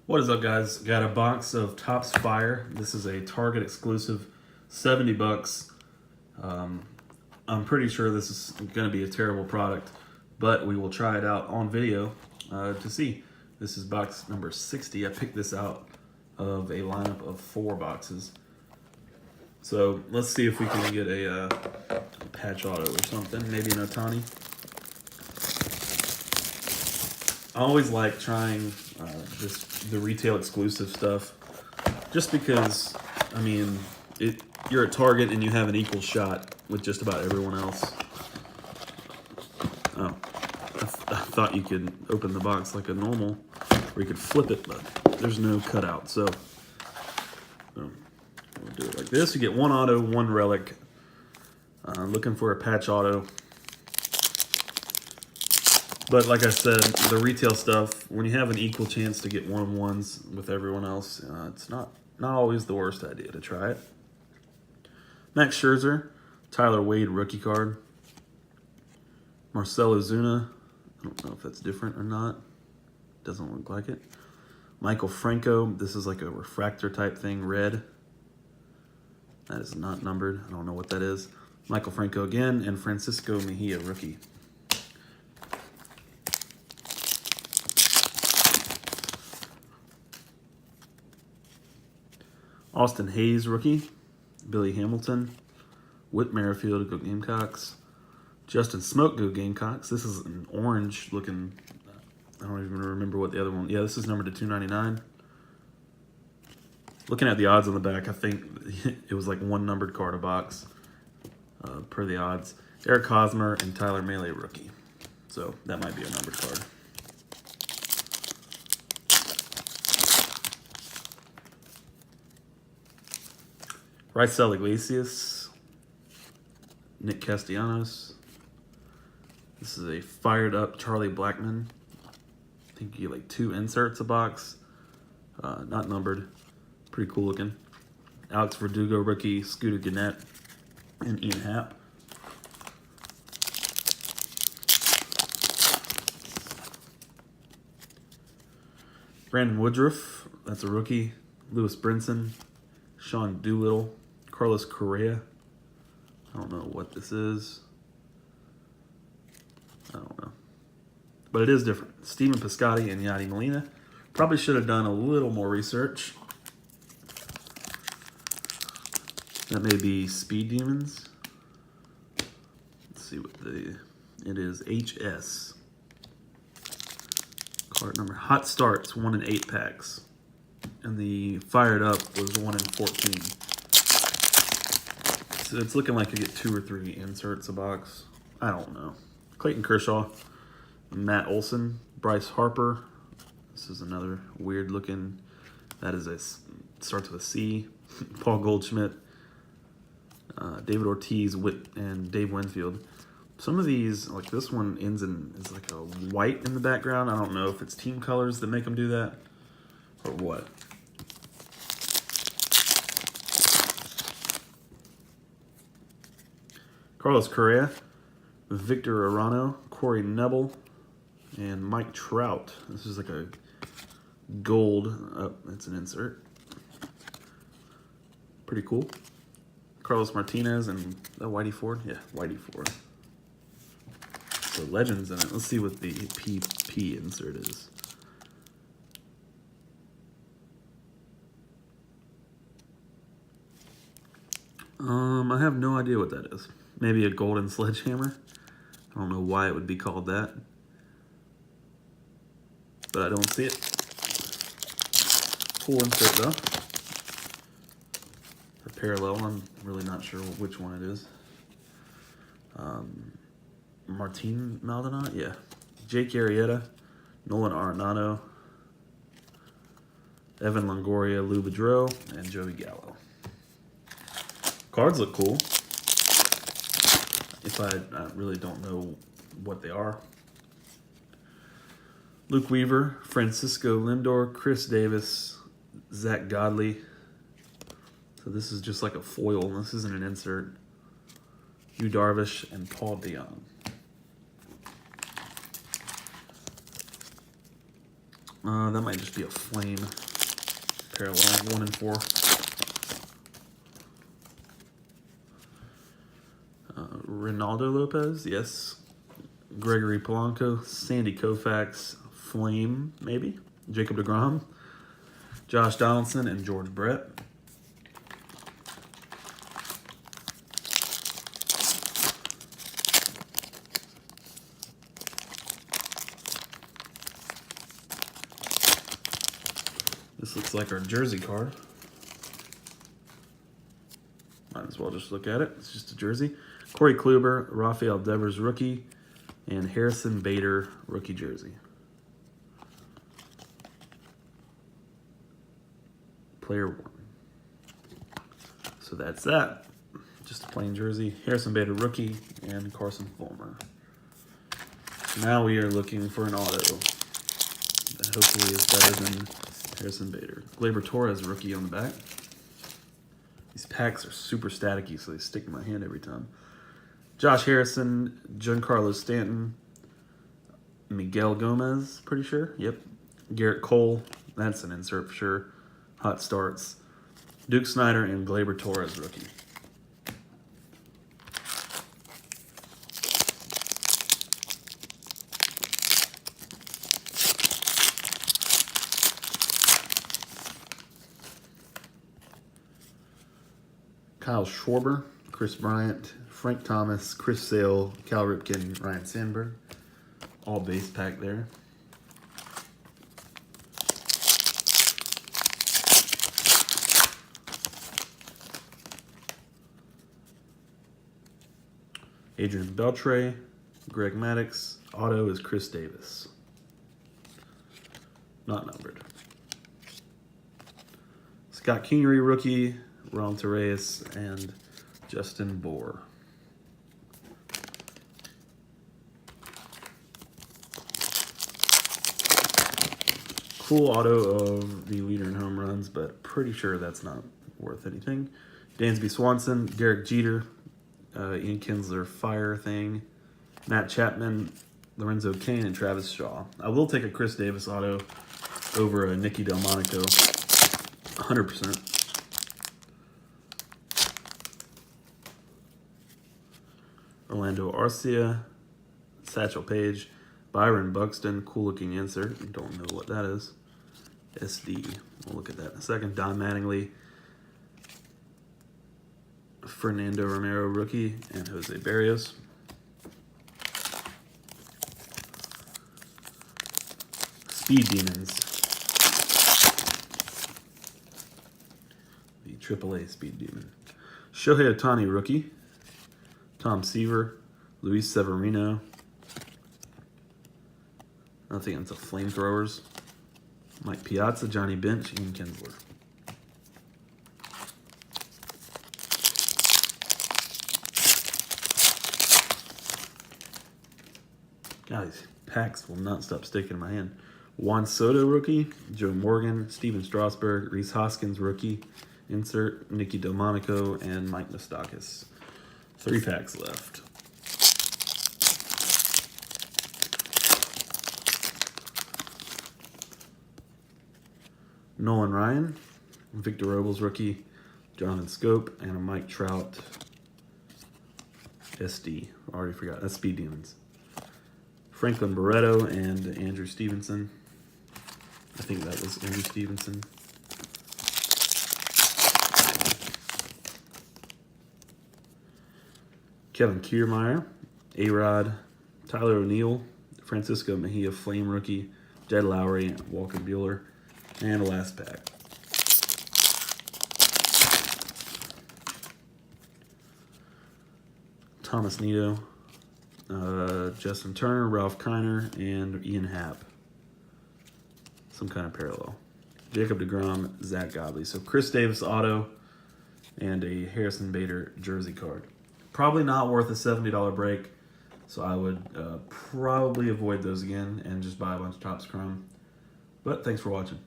What is up, guys? Got a box of Topps Fire. This is a Target exclusive, 70 bucks. I'm pretty sure this is going to be a terrible product, but we will try it out on video to see. This is box number 60. I picked this out of a lineup of 4 boxes. So let's see if we can get a patch auto or something, maybe an Otani. I always like trying the retail exclusive stuff, just because, I mean, you're at Target and you have an equal shot with just about everyone else. Oh, I thought you could open the box like a normal, or you could flip it, but there's no cutout, so we'll do it like this. You get 1 auto, 1 relic. Looking for a patch auto. But like I said, the retail stuff, when you have an equal chance to get 1-on-1s with everyone else, it's not always the worst idea to try it. Max Scherzer, Tyler Wade rookie card. Marcell Ozuna, I don't know if that's different or not. Doesn't look like it. Maikel Franco, this is like a refractor type thing, red. That is not numbered. I don't know what that is. Maikel Franco again, and Francisco Mejia rookie. Austin Hayes rookie, Billy Hamilton, Whit Merrifield, go Gamecocks, Justin Smoke, go Gamecocks. This is an orange looking, I don't even remember what the other one, yeah, this is numbered to 299. Looking at the odds on the back, I think it was like 1 numbered card a box per the odds. Eric Hosmer and Tyler Mahle rookie. So that might be a numbered card. Raisel Iglesias, Nick Castellanos. This is a fired up Charlie Blackmon. I think you get like 2 inserts a box. Not numbered. Pretty cool looking. Alex Verdugo rookie, Scooter Gennett, and Ian Happ. Brandon Woodruff, that's a rookie. Lewis Brinson, Sean Doolittle, Carlos Correa. I don't know what this is. I don't know. But it is different. Steven Piscotty and Yadi Molina. Probably should have done a little more research. That may be Speed Demons. Let's see what it is. HS. Card number. Hot Starts, 1 in 8 packs. And the Fired Up was 1 in 14. So it's looking like you get 2 or 3 inserts a box. I don't know. Clayton Kershaw, Matt Olson, Bryce Harper. This is another weird looking. That is starts with a C. Paul Goldschmidt, David Ortiz, and Dave Winfield. Some of these, like this one, is like a white in the background. I don't know if it's team colors that make them do that or what. Carlos Correa, Victor Arano, Corey Nebel, and Mike Trout. This is like a gold. Oh, it's an insert. Pretty cool. Carlos Martinez and Whitey Ford. Yeah, Whitey Ford. So legends in it. Let's see what the PP insert is. I have no idea what that is. Maybe a golden sledgehammer. I don't know why it would be called that, but I don't see it. Cool insert though. For parallel, I'm really not sure which one it is. Martin Maldonado, yeah. Jake Arrieta, Nolan Arenado, Evan Longoria, Lou Boudreau, and Joey Gallo. Cards look cool. If I really don't know what they are. Luke Weaver, Francisco Lindor, Chris Davis, Zach Godley. So this is just like a foil. This isn't an insert. Yu Darvish and Paul DeJong. That might just be a flame parallel, 1 and 4. Ronaldo Lopez, yes. Gregory Polanco, Sandy Koufax, Flame, maybe. Jacob deGrom, Josh Donaldson, and George Brett. This looks like our jersey card. Might as well just look at it. It's just a jersey. Corey Kluber, Rafael Devers rookie, and Harrison Bader rookie jersey. Player 1. So that's that. Just a plain jersey. Harrison Bader rookie and Carson Fulmer. Now we are looking for an auto that hopefully is better than Harrison Bader. Gleyber Torres rookie on the back. These packs are super staticky, so they stick in my hand every time. Josh Harrison, Giancarlo Stanton, Miguel Gomez, pretty sure. Yep. Garrett Cole, that's an insert for sure. Hot starts. Duke Snyder and Gleyber Torres rookie. Kyle Schwarber, Chris Bryant, Frank Thomas, Chris Sale, Cal Ripken, Ryan Sandberg. All base pack there. Adrian Beltre, Greg Maddux. Auto is Chris Davis. Not numbered. Scott Kingery rookie, Ron Torres, and Justin Bohr. Cool auto of the leader in home runs, but pretty sure that's not worth anything. Dansby Swanson, Derek Jeter, Ian Kinsler Fire thing, Matt Chapman, Lorenzo Cain, and Travis Shaw. I will take a Chris Davis auto over a Nicky Delmonico, 100%. Orlando Arcia, Satchel Paige, Byron Buxton, cool looking insert. Don't know what that is. SD. We'll look at that in a second. Don Mattingly, Fernando Romero rookie, and Jose Barrios. Speed Demons. The AAA Speed Demon. Shohei Ohtani rookie. Tom Seaver, Luis Severino. I think it's a Flamethrowers. Mike Piazza, Johnny Bench, Ian Kinsler. God, these packs will not stop sticking in my hand. Juan Soto rookie, Joe Morgan, Steven Strasburg, Rhys Hoskins rookie, insert, Nicky Delmonico, and Mike Moustakas. 3 packs left. Nolan Ryan, Victor Robles rookie, Jonathan Scope, and a Mike Trout SD. Already forgot. That's Speed Demons. Franklin Barreto and Andrew Stevenson. I think that was Andrew Stevenson. Kevin Kiermaier, A-Rod, Tyler O'Neill, Francisco Mejia Flame rookie, Jed Lowry, and Walker Buehler. And the last pack. Thomas Nido, Justin Turner, Ralph Kiner, and Ian Happ. Some kind of parallel. Jacob deGrom, Zach Godley. So Chris Davis auto and a Harrison Bader jersey card. Probably not worth a $70 break, so I would probably avoid those again and just buy a bunch of Topps Chrome. But thanks for watching.